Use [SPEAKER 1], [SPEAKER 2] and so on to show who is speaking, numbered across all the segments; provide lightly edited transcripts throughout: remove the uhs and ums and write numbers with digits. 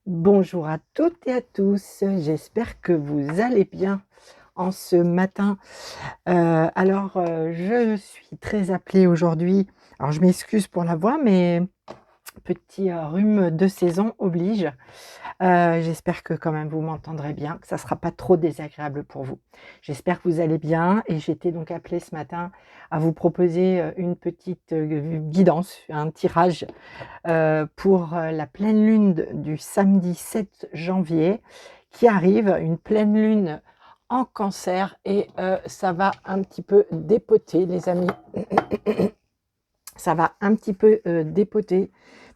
[SPEAKER 1] Bonjour à toutes et à tous, j'espère que vous allez bien en ce matin. Je suis très appelée aujourd'hui. Alors je m'excuse pour la voix, mais petit, rhume de saison oblige. J'espère que quand même vous m'entendrez bien, que ça ne sera pas trop désagréable pour vous. J'espère que vous allez bien et j'étais donc appelée ce matin à vous proposer, une petite, guidance, un tirage pour la pleine lune du samedi 7 janvier qui arrive, une pleine lune en cancer et ça va un petit peu dépoter les amis, ça va un petit peu dépoter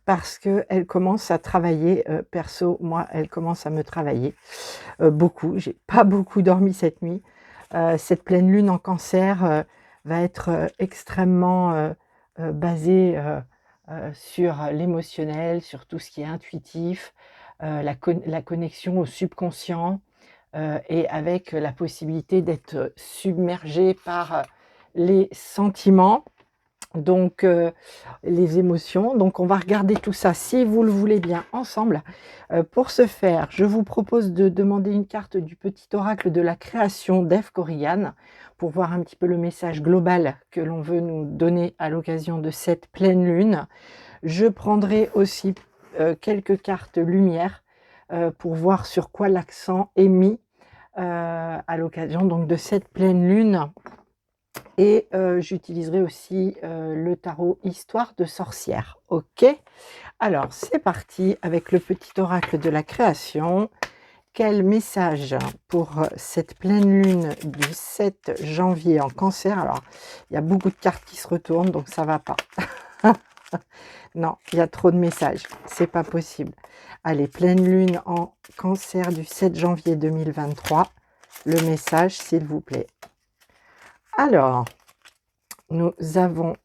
[SPEAKER 1] parce qu'elle commence à travailler, perso, moi, elle commence à me travailler beaucoup. J'ai pas beaucoup dormi cette nuit. Cette pleine lune en cancer va être extrêmement basée sur l'émotionnel, sur tout ce qui est intuitif, la connexion au subconscient et avec la possibilité d'être submergé par les sentiments, donc les émotions. Donc on va regarder tout ça, si vous le voulez bien, ensemble. Pour ce faire, je vous propose de demander une carte du petit oracle de la création d'Eve Corrigan pour voir un petit peu le message global que l'on veut nous donner à l'occasion de cette pleine lune. Je prendrai aussi quelques cartes lumière pour voir sur quoi l'accent est mis à l'occasion donc de cette pleine lune. Et j'utiliserai aussi le tarot Histoire de sorcière. OK? Alors, c'est parti avec le petit oracle de la création. Quel message pour cette pleine lune du 7 janvier en cancer? Alors, il y a beaucoup de cartes qui se retournent, donc ça va pas. Non, il y a trop de messages, c'est pas possible. Allez, pleine lune en cancer du 7 janvier 2023. Le message, s'il vous plaît. Alors, nous avons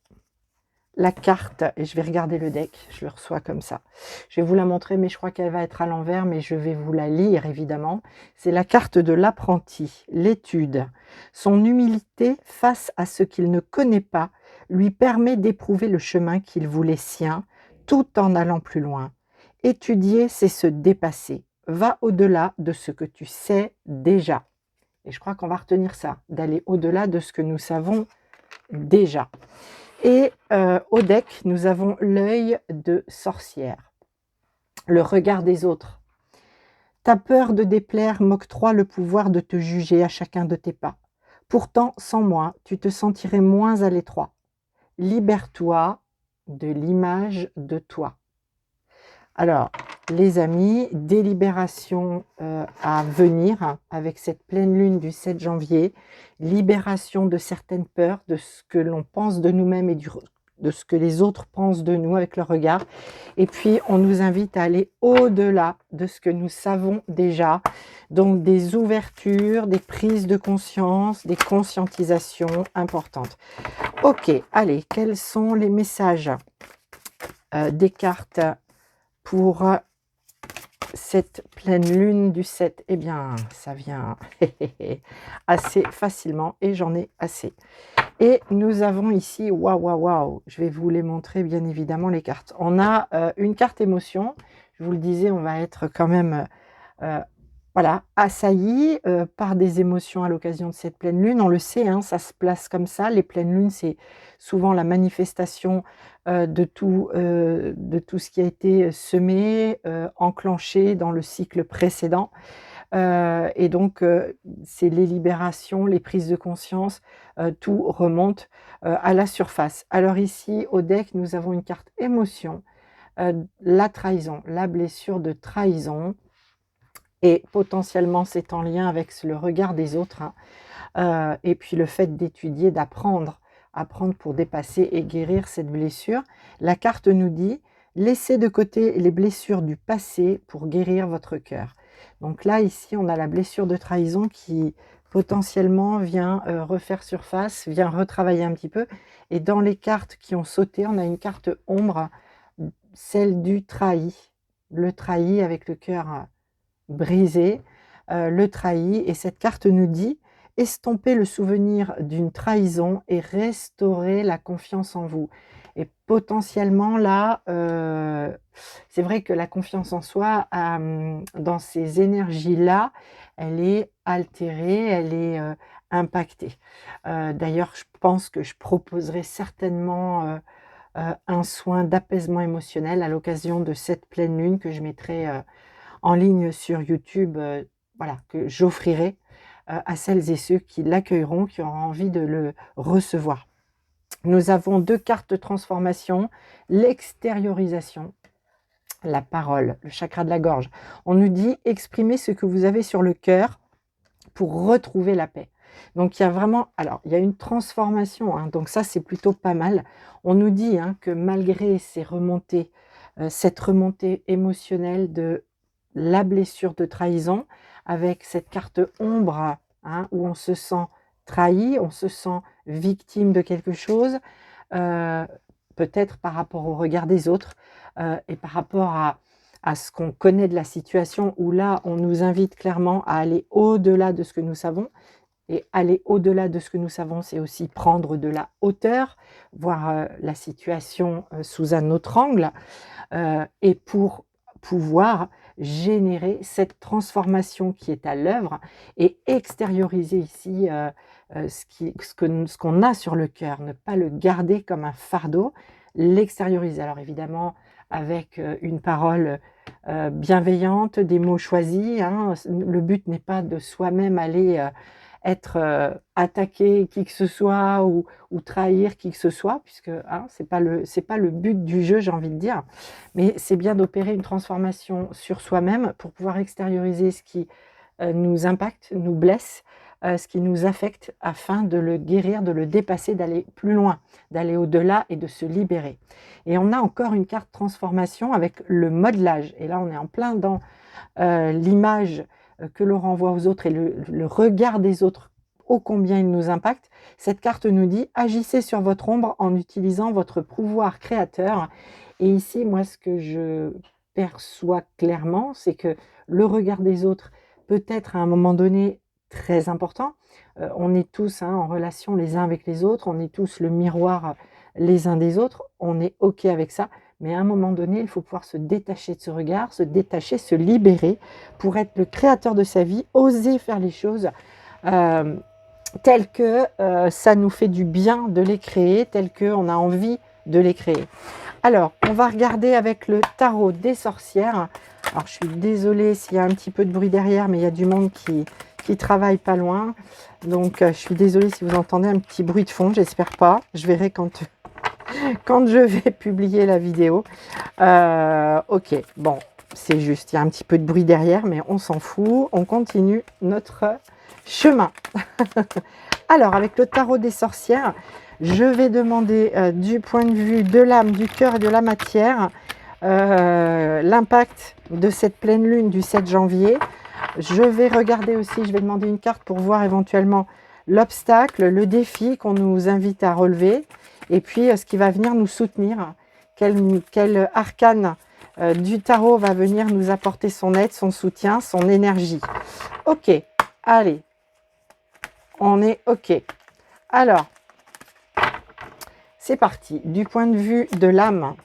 [SPEAKER 1] la carte, et je vais regarder le deck, je le reçois comme ça. Je vais vous la montrer, mais je crois qu'elle va être à l'envers, mais je vais vous la lire évidemment. C'est la carte de l'apprenti, l'étude. Son humilité face à ce qu'il ne connaît pas lui permet d'éprouver le chemin qu'il voulait sien, tout en allant plus loin. Étudier, c'est se dépasser. Va au-delà de ce que tu sais déjà. Et je crois qu'on va retenir ça, d'aller au-delà de ce que nous savons déjà. Et au deck, nous avons l'œil de sorcière, le regard des autres. Ta peur de déplaire m'octroie le pouvoir de te juger à chacun de tes pas. Pourtant, sans moi, tu te sentirais moins à l'étroit. Libère-toi de l'image de toi. Alors, les amis, délibération à venir avec cette pleine lune du 7 janvier, libération de certaines peurs, de ce que l'on pense de nous-mêmes et de ce que les autres pensent de nous avec leur regard. Et puis, on nous invite à aller au-delà de ce que nous savons déjà. Donc, des ouvertures, des prises de conscience, des conscientisations importantes. Ok, allez, quels sont les messages des cartes pour cette pleine lune du 7? Eh bien, ça vient assez facilement et j'en ai assez. Et nous avons ici, waouh, waouh, waouh, je vais vous les montrer bien évidemment les cartes. On a une carte émotion, je vous le disais, on va être quand même voilà, assailli par des émotions à l'occasion de cette pleine lune. On le sait, hein, ça se place comme ça. Les pleines lunes, c'est souvent la manifestation de tout ce qui a été semé, enclenché dans le cycle précédent. Et donc, c'est les libérations, les prises de conscience, tout remonte à la surface. Alors ici, au deck, nous avons une carte émotion, la trahison, la blessure de trahison. Et potentiellement, c'est en lien avec le regard des autres, hein. Et puis le fait d'étudier, d'apprendre, apprendre pour dépasser et guérir cette blessure. La carte nous dit: «Laissez de côté les blessures du passé pour guérir votre cœur». Donc là, ici, on a la blessure de trahison qui potentiellement vient refaire surface, vient retravailler un petit peu. Et dans les cartes qui ont sauté, on a une carte ombre, celle du trahi. Le trahi avec le cœur brisé, le trahi, et cette carte nous dit: «Estompez le souvenir d'une trahison et restaurez la confiance en vous». Et potentiellement là, c'est vrai que la confiance en soi, dans ces énergies-là, elle est altérée, elle est, impactée. D'ailleurs, je pense que je proposerai certainement, un soin d'apaisement émotionnel à l'occasion de cette pleine lune que je mettrai, en ligne sur YouTube, voilà, que j'offrirai, à celles et ceux qui l'accueilleront, qui auront envie de le recevoir. Nous avons 2 cartes transformation, l'extériorisation, la parole, le chakra de la gorge. On nous dit: «Exprimez ce que vous avez sur le cœur pour retrouver la paix». Donc il y a vraiment alors il y a une transformation, hein, donc ça c'est plutôt pas mal. On nous dit, hein, que malgré ces remontées, cette remontée émotionnelle de la blessure de trahison, avec cette carte ombre, hein, où on se sent trahi, on se sent victime de quelque chose, heu, peut-être par rapport au regard des autres, et par rapport à ce qu'on connaît de la situation où là, on nous invite clairement à aller au-delà de ce que nous savons et aller au-delà de ce que nous savons, c'est aussi prendre de la hauteur, voir, la situation, sous un autre angle, et pour pouvoir générer cette transformation qui est à l'œuvre et extérioriser ici, ce qu'on a sur le cœur, ne pas le garder comme un fardeau, l'extérioriser. Alors évidemment avec, une parole, bienveillante, des mots choisis, hein. Le but n'est pas de soi-même aller, être, attaquer qui que ce soit ou trahir qui que ce soit puisque, hein, c'est pas le but du jeu, j'ai envie de dire. Mais c'est bien d'opérer une transformation sur soi-même pour pouvoir extérioriser ce qui, nous impacte, nous blesse, ce qui nous affecte afin de le guérir, de le dépasser, d'aller plus loin, d'aller au-delà et de se libérer. Et on a encore une carte transformation avec le modelage et là on est en plein dans, l'image, que l'on renvoie aux autres et le regard des autres, ô combien il nous impacte. Cette carte nous dit: «Agissez sur votre ombre en utilisant votre pouvoir créateur». Et ici, moi, ce que je perçois clairement, c'est que le regard des autres peut être à un moment donné très important. On est tous, hein, en relation les uns avec les autres, on est tous le miroir les uns des autres, on est OK avec ça. Mais à un moment donné, il faut pouvoir se détacher de ce regard, se détacher, se libérer pour être le créateur de sa vie, oser faire les choses, hem, telles que, ça nous fait du bien de les créer, telles qu'on a envie de les créer. Alors, on va regarder avec le tarot des sorcières. Alors, je suis désolée s'il y a un petit peu de bruit derrière, mais il y a du monde qui travaille pas loin. Donc, je suis désolée si vous entendez un petit bruit de fond, j'espère pas. Je verrai quand je vais publier la vidéo. OK, bon, c'est juste, il y a un petit peu de bruit derrière, mais on s'en fout. On continue notre chemin. Alors, avec le tarot des sorcières, je vais demander du point de vue de l'âme, du cœur et de la matière, l'impact de cette pleine lune du 7 janvier. Je vais regarder aussi, je vais demander une carte pour voir éventuellement l'obstacle, le défi qu'on nous invite à relever, et puis ce qui va venir nous soutenir, quel arcane du tarot va venir nous apporter son aide, son soutien, son énergie. OK, allez, on est OK. Alors, c'est parti. Du point de vue de l'âme,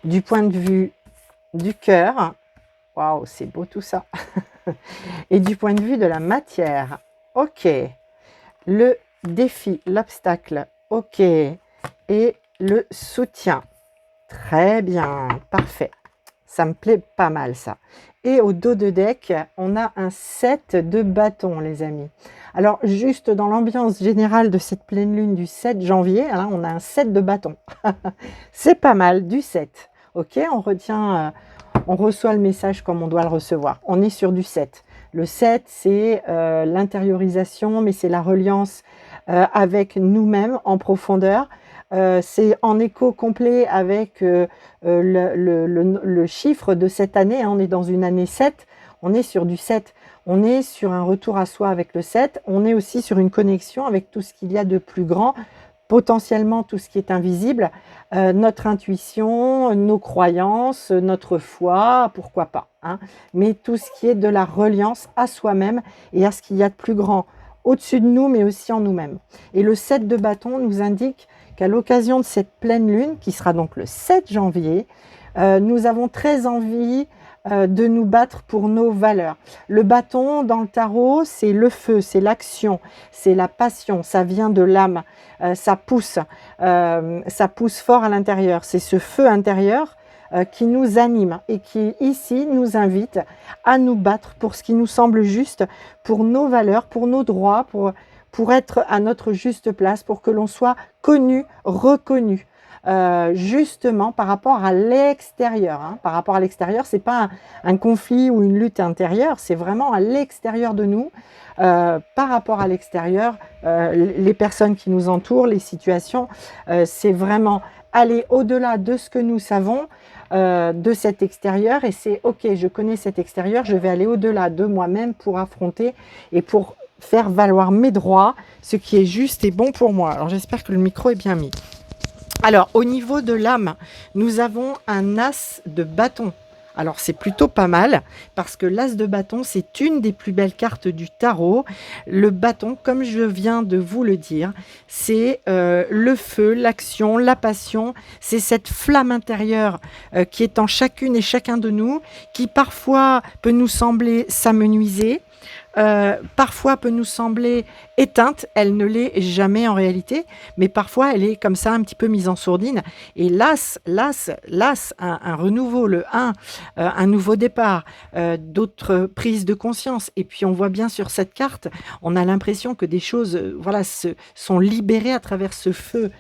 [SPEAKER 1] du point de vue du cœur, waouh, c'est beau tout ça. Et du point de vue de la matière, OK. Le défi, l'obstacle, OK. Et le soutien, très bien, parfait. Ça me plaît pas mal ça. Et au dos de deck, on a un 7 de bâtons, les amis. Alors, juste dans l'ambiance générale de cette pleine lune du 7 janvier, là, on a un 7 de bâtons. C'est pas mal, du 7. OK, on retient, on reçoit le message comme on doit le recevoir. On est sur du 7. Le 7, c'est l'intériorisation, mais c'est la reliance avec nous-mêmes en profondeur. C'est en écho complet avec le chiffre de cette année, hein. On est dans une année 7, on est sur du 7. On est sur un retour à soi avec le 7. On est aussi sur une connexion avec tout ce qu'il y a de plus grand, potentiellement tout ce qui est invisible, notre intuition, nos croyances, notre foi, pourquoi pas, hein. Mais tout ce qui est de la reliance à soi-même et à ce qu'il y a de plus grand au-dessus de nous, mais aussi en nous-mêmes. Et le 7 de bâton nous indique qu'à l'occasion de cette pleine lune, qui sera donc le 7 janvier, nous avons très envie de nous battre pour nos valeurs. Le bâton dans le tarot, c'est le feu, c'est l'action, c'est la passion, ça vient de l'âme, ça pousse fort à l'intérieur. C'est ce feu intérieur qui nous anime et qui ici nous invite à nous battre pour ce qui nous semble juste, pour nos valeurs, pour nos droits, pour être à notre juste place, pour que l'on soit connu, reconnu. Justement par rapport à l'extérieur. Hein. Par rapport à l'extérieur, c'est pas un conflit ou une lutte intérieure, c'est vraiment à l'extérieur de nous. Par rapport à l'extérieur, les personnes qui nous entourent, les situations, c'est vraiment aller au-delà de ce que nous savons, de cet extérieur, et c'est ok, je connais cet extérieur, je vais aller au-delà de moi-même pour affronter et pour faire valoir mes droits, ce qui est juste et bon pour moi. Alors j'espère que le micro est bien mis. Alors, au niveau de l'âme, nous avons un as de bâton. Alors, c'est plutôt pas mal, parce que l'as de bâton, c'est une des plus belles cartes du tarot. Le bâton, comme je viens de vous le dire, c'est le feu, l'action, la passion. C'est cette flamme intérieure qui est en chacune et chacun de nous, qui parfois peut nous sembler s'amenuiser, parfois peut nous sembler éteinte, elle ne l'est jamais en réalité, mais parfois elle est comme ça un petit peu mise en sourdine. Et l'as, un renouveau, le 1, un nouveau départ, d'autres prises de conscience. Et puis on voit bien sur cette carte, on a l'impression que des choses sont libérées à travers ce feu.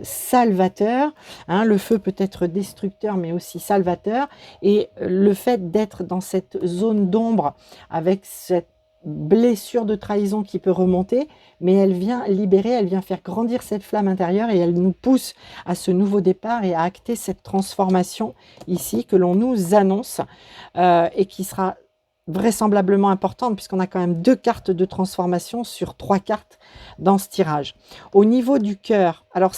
[SPEAKER 1] Salvateur, hein, le feu peut être destructeur mais aussi salvateur, et le fait d'être dans cette zone d'ombre avec cette blessure de trahison qui peut remonter, mais elle vient libérer, elle vient faire grandir cette flamme intérieure et elle nous pousse à ce nouveau départ et à acter cette transformation ici que l'on nous annonce et qui sera vraisemblablement importante puisqu'on a quand même 2 cartes de transformation sur 3 cartes dans ce tirage. Au niveau du cœur, alors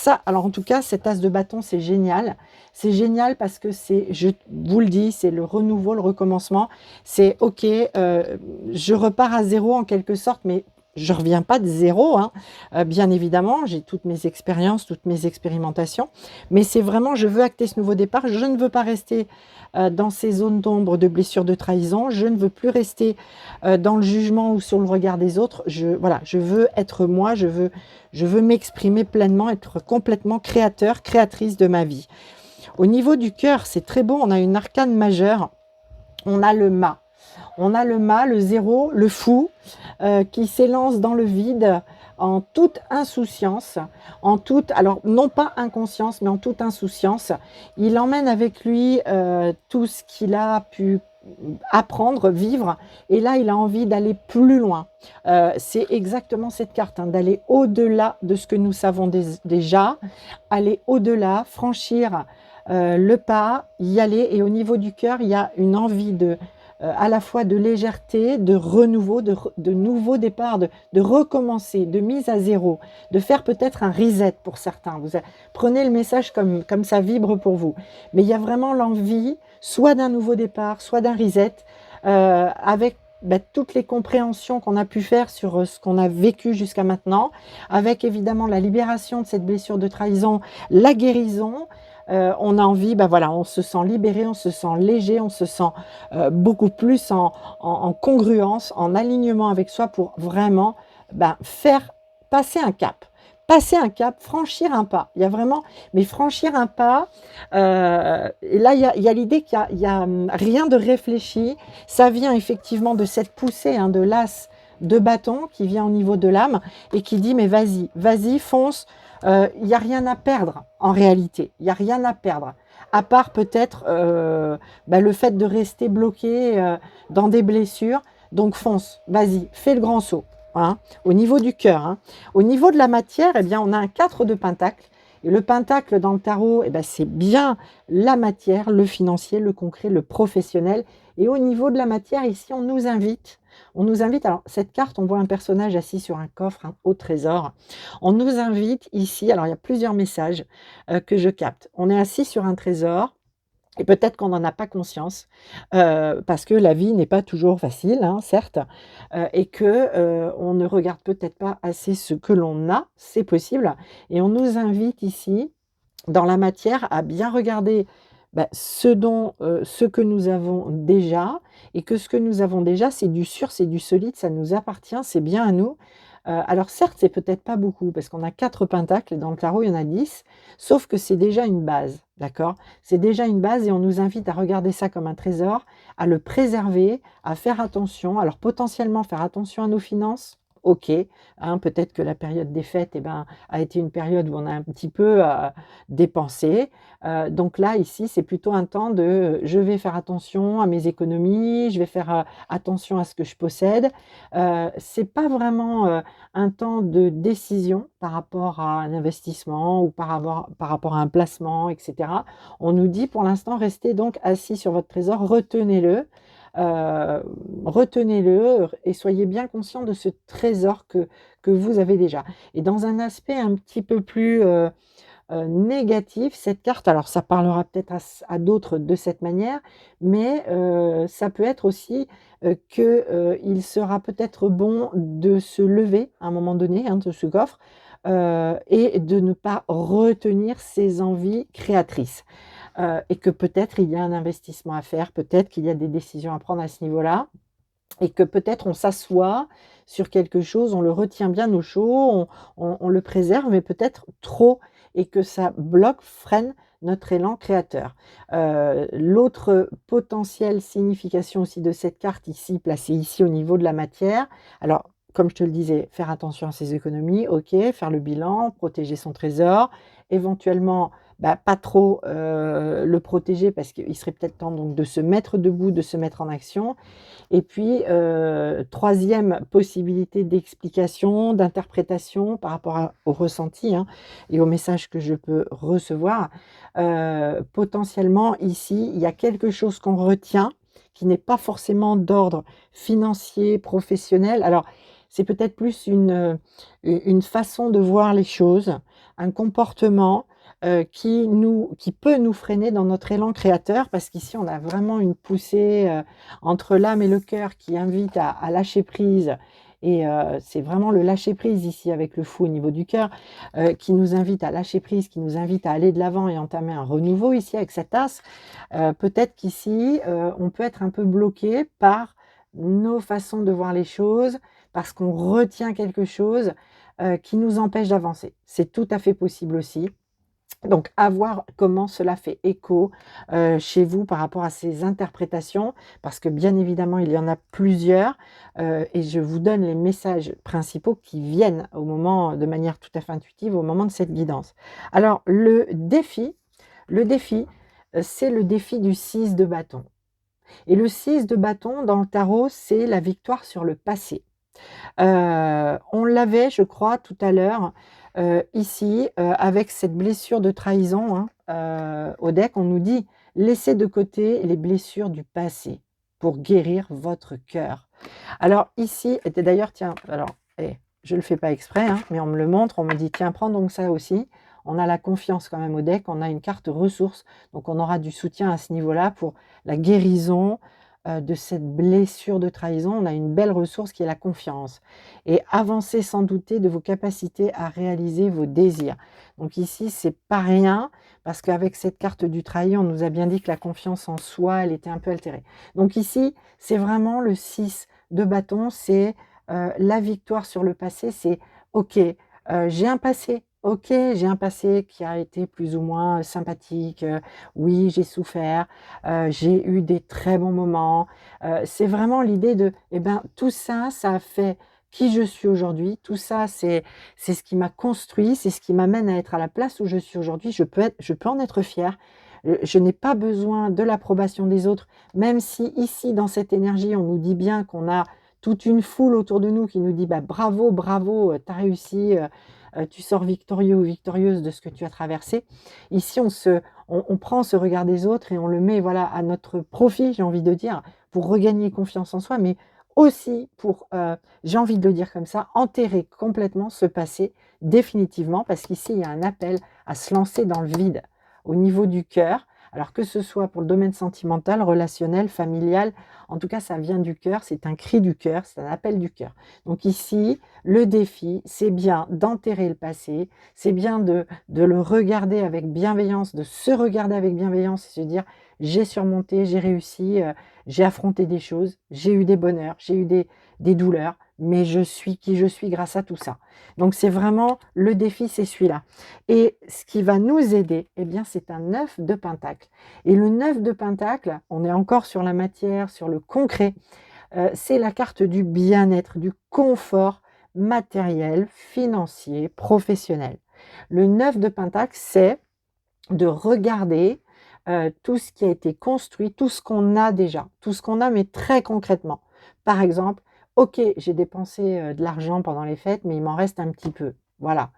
[SPEAKER 1] en tout cas, cet as de bâton, c'est génial. C'est génial parce que je vous le dis, c'est le renouveau, le recommencement. C'est ok, je repars à zéro en quelque sorte, mais je ne reviens pas de zéro, hein. Bien évidemment, j'ai toutes mes expériences, toutes mes expérimentations, mais c'est vraiment, je veux acter ce nouveau départ, je ne veux pas rester dans ces zones d'ombre de blessures de trahison, je ne veux plus rester dans le jugement ou sur le regard des autres, je veux être moi, je veux m'exprimer pleinement, être complètement créateur, créatrice de ma vie. Au niveau du cœur, c'est très beau, on a une arcane majeure, on a le mât. On a le mât, le zéro, le fou, qui s'élance dans le vide en toute insouciance, alors non pas inconscience, mais en toute insouciance. Il emmène avec lui tout ce qu'il a pu apprendre, vivre, et là il a envie d'aller plus loin. C'est exactement cette carte, hein, d'aller au-delà de ce que nous savons déjà, aller au-delà, franchir le pas, y aller, et au niveau du cœur, il y a une envie à la fois de légèreté, de renouveau, de nouveau départ, de recommencer, de mise à zéro, de faire peut-être un reset pour certains. Prenez le message comme ça vibre pour vous. Mais il y a vraiment l'envie, soit d'un nouveau départ, soit d'un reset, avec toutes les compréhensions qu'on a pu faire sur ce qu'on a vécu jusqu'à maintenant, avec évidemment la libération de cette blessure de trahison, la guérison. On a envie, on se sent libéré, on se sent léger, on se sent beaucoup plus en congruence, en alignement avec soi pour vraiment faire passer un cap. Passer un cap, franchir un pas. Il y a vraiment, mais franchir un pas, et là, il y a l'idée qu'il y a rien de réfléchi. Ça vient effectivement de cette poussée, hein, de l'as de bâton qui vient au niveau de l'âme et qui dit, mais vas-y, fonce. Il n'y a rien à perdre en réalité, il n'y a rien à perdre, à part peut-être le fait de rester bloqué dans des blessures. Donc fonce, vas-y, fais le grand saut, hein, au niveau du cœur. Hein. Au niveau de la matière, on a un 4 de pentacle, et le pentacle dans le tarot, c'est bien la matière, le financier, le concret, le professionnel. Et au niveau de la matière, ici, on nous invite, alors cette carte, on voit un personnage assis sur un coffre, au trésor. On nous invite ici, alors il y a plusieurs messages que je capte. On est assis sur un trésor, Et peut-être qu'on n'en a pas conscience, parce que la vie n'est pas toujours facile, hein, certes, et que, on ne regarde peut-être pas assez ce que l'on a, c'est possible et on nous invite ici, dans la matière, à bien regarder, bah, ce que nous avons déjà et que ce que nous avons déjà, c'est du sûr, c'est du solide, ça nous appartient, c'est bien à nous. Alors certes, c'est peut-être pas beaucoup parce qu'on a 4 pentacles et dans le tarot, il y en a 10, sauf que c'est déjà une base, d'accord? C'est déjà une base et on nous invite à regarder ça comme un trésor, à le préserver, à faire attention. Alors potentiellement faire attention à nos finances, OK, hein, peut-être que la période des fêtes, eh ben, a été une période où on a un petit peu, dépensé. Donc là, ici, c'est plutôt un temps de, je vais faire attention à mes économies, je vais faire, attention à ce que je possède. C'est pas vraiment, un temps de décision par rapport à un investissement ou par rapport à un placement et cetera. On nous dit pour l'instant: «Restez donc assis sur votre trésor, heu, retenez-le et soyez bien conscient de ce trésor que vous avez déjà». Et dans un aspect un petit peu plus, négatif, cette carte, alors ça parlera peut-être à d'autres de cette manière, mais ça peut être aussi, que, il sera peut-être bon de se lever à un moment donné, hein, de ce coffre, et de ne pas retenir ses envies créatrices. Et que peut-être il y a un investissement à faire, peut-être qu'il y a des décisions à prendre à ce niveau-là et que peut-être on s'assoit sur quelque chose, on le retient bien au chaud, on le préserve, mais peut-être trop et que ça bloque, freine notre élan créateur. L'autre potentielle signification aussi de cette carte ici, placée ici au niveau de la matière, alors comme je te le disais, faire attention à ses économies, OK, faire le bilan, protéger son trésor, éventuellement, bah, pas trop, le protéger parce qu'il serait peut-être temps donc de se mettre debout, de se mettre en action et puis, 3e possibilité d'explication, d'interprétation par rapport au ressenti, hein, et aux messages que je peux recevoir. Potentiellement ici, il y a quelque chose qu'on retient, qui n'est pas forcément d'ordre financier, professionnel. Alors, c'est peut-être plus une façon de voir les choses, un comportement, qui peut nous freiner dans notre élan créateur parce qu'ici on a vraiment une poussée, entre l'âme et le cœur qui invite à lâcher prise et c'est vraiment le lâcher prise ici avec le fou au niveau du cœur, qui nous invite à lâcher prise, qui nous invite à aller de l'avant et entamer un renouveau ici avec cet as. Peut-être qu'ici, on peut être un peu bloqué par nos façons de voir les choses, parce qu'on retient quelque chose, qui nous empêche d'avancer. C'est tout à fait possible aussi. Donc à voir comment cela fait écho, chez vous par rapport à ces interprétations, parce que bien évidemment il y en a plusieurs, et je vous donne les messages principaux qui viennent au moment de manière tout à fait intuitive, au moment de cette guidance. Alors le défi, c'est le défi du 6 de bâton et le 6 de bâton dans le tarot, c'est la victoire sur le passé. On l'avait, je crois, tout à l'heure, ici, avec cette blessure de trahison, hein, au deck, on nous dit: «Laissez de côté les blessures du passé pour guérir votre cœur». Alors ici et d'ailleurs, tiens, alors, je le fais pas exprès, hein, mais on me le montre, on me dit: «Tiens, prends donc ça aussi». On a la confiance quand même au deck, on a une carte ressource, donc on aura du soutien à ce niveau-là pour la guérison, de cette blessure de trahison. On a une belle ressource qui est la confiance et avancer sans douter de vos capacités à réaliser vos désirs. Donc ici, c'est pas rien parce qu'avec cette carte du trahi, on nous a bien dit que la confiance en soi, elle était un peu altérée. Donc ici, c'est vraiment le 6 de bâton, c'est, la victoire sur le passé, c'est: «OK, j'ai un passé, OK, j'ai un passé qui a été plus ou moins, sympathique, oui, j'ai souffert, j'ai eu des très bons moments». C'est vraiment l'idée de, eh ben, tout ça, ça a fait qui je suis aujourd'hui. Tout ça, c'est ce qui m'a construit, c'est ce qui m'amène à être à la place où je suis aujourd'hui. Je peux en être fière. Je n'ai pas besoin de l'approbation des autres, même si ici, dans cette énergie, on nous dit bien qu'on a toute une foule autour de nous qui nous dit: «Bah, bravo, bravo, tu as réussi, tu sors victorieux ou victorieuse de ce que tu as traversé». Ici, on prend ce regard des autres et on le met, voilà, à notre profit, j'ai envie de dire, pour regagner confiance en soi, mais aussi pour, j'ai envie de le dire comme ça, enterrer complètement ce passé définitivement parce qu'ici, il y a un appel à se lancer dans le vide au niveau du cœur, Alors que ce soit pour le domaine sentimental, relationnel, familial, en tout cas ça vient du cœur, c'est un cri du cœur, c'est un appel du cœur. Donc ici, le défi, c'est bien d'enterrer le passé, c'est bien de le regarder avec bienveillance, de se regarder avec bienveillance et se dire: «J'ai surmonté, j'ai réussi, j'ai affronté des choses, j'ai eu des bonheurs, j'ai eu des douleurs, mais je suis qui je suis grâce à tout ça». Donc c'est vraiment le défi, c'est celui-là. Et ce qui va nous aider, eh bien, c'est un 9 de pentacle. Et le 9 de pentacle, on est encore sur la matière, sur le concret, c'est la carte du bien-être, du confort matériel, financier, professionnel. Le 9 de pentacle, c'est de regarder, tout ce qui a été construit, tout ce qu'on a déjà, tout ce qu'on a, mais très concrètement. Par exemple, OK, j'ai dépensé, de l'argent pendant les fêtes, mais il m'en reste un petit peu. Voilà.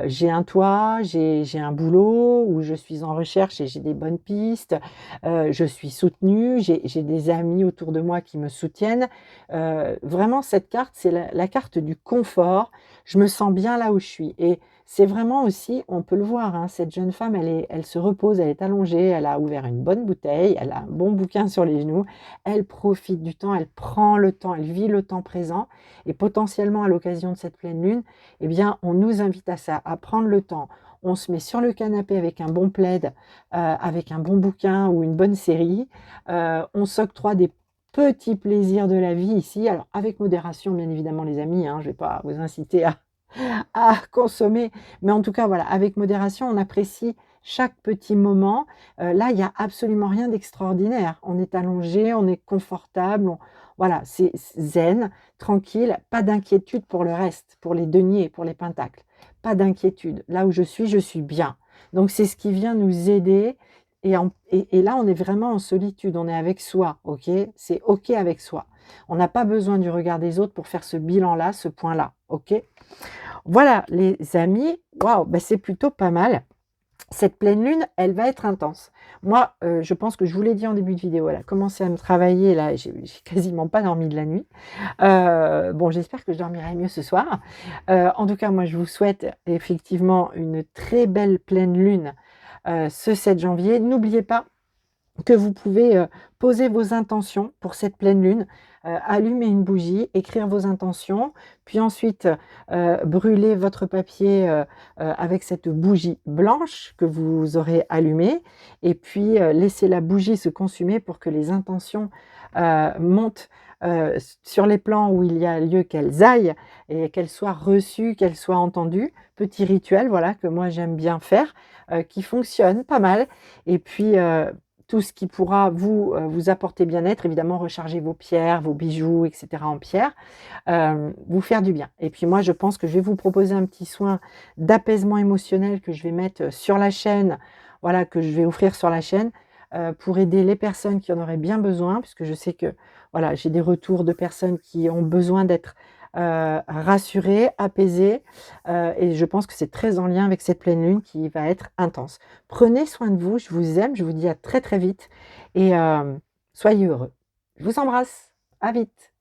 [SPEAKER 1] J'ai un toit, j'ai un boulot où je suis en recherche et j'ai des bonnes pistes, je suis soutenue, j'ai des amis autour de moi qui me soutiennent. Vraiment cette carte, c'est la carte du confort. Je me sens bien là où je suis et c'est vraiment aussi, on peut le voir, hein, cette jeune femme, elle se repose, elle est allongée, elle a ouvert une bonne bouteille, elle a un bon bouquin sur les genoux, elle profite du temps, elle prend le temps, elle vit le temps présent et potentiellement à l'occasion de cette pleine lune, eh bien, on nous invite à ça, à prendre le temps. On se met sur le canapé avec un bon plaid, avec un bon bouquin ou une bonne série. On s'octroie des petits plaisirs de la vie ici, alors avec modération bien évidemment les amis, hein, je ne vais pas vous inciter à consommer. Mais en tout cas, voilà, avec modération, on apprécie chaque petit moment. Là, il y a absolument rien d'extraordinaire. On est allongé, on est confortable, voilà, c'est zen, tranquille, pas d'inquiétude pour le reste, pour les deniers, pour les pentacles. Pas d'inquiétude. Là où je suis bien. Donc c'est ce qui vient nous aider et là, on est vraiment en solitude, on est avec soi, OK? C'est OK avec soi. On n'a pas besoin du regard des autres pour faire ce bilan-là, ce point-là, OK? Voilà les amis, waouh, bah, c'est plutôt pas mal. Cette pleine lune, elle va être intense. Moi, je pense que je vous l'ai dit en début de vidéo, elle a commencé à me travailler là, j'ai quasiment pas dormi de la nuit. Bon, j'espère que je dormirai mieux ce soir. En tout cas, moi, je vous souhaite effectivement une très belle pleine lune, ce 7 janvier. N'oubliez pas que vous pouvez, poser vos intentions pour cette pleine lune, allumer une bougie, écrire vos intentions, puis ensuite, brûler votre papier, avec cette bougie blanche que vous aurez allumée et puis, laisser la bougie se consumer pour que les intentions, montent, sur les plans où il y a lieu qu'elles aillent et qu'elles soient reçues, qu'elles soient entendues. Petit rituel, voilà, que moi j'aime bien faire, qui fonctionne pas mal et puis, tout ce qui pourra vous apporter bien-être, évidemment recharger vos pierres, vos bijoux et cetera en pierre, vous faire du bien. Et puis moi, je pense que je vais vous proposer un petit soin d'apaisement émotionnel que je vais mettre sur la chaîne, voilà, que je vais offrir sur la chaîne, pour aider les personnes qui en auraient bien besoin, puisque je sais que, voilà, j'ai des retours de personnes qui ont besoin d'être, rassurées, apaisées, et je pense que c'est très en lien avec cette pleine lune qui va être intense. Prenez soin de vous, je vous aime, je vous dis à très, très vite et soyez heureux. Je vous embrasse, à vite.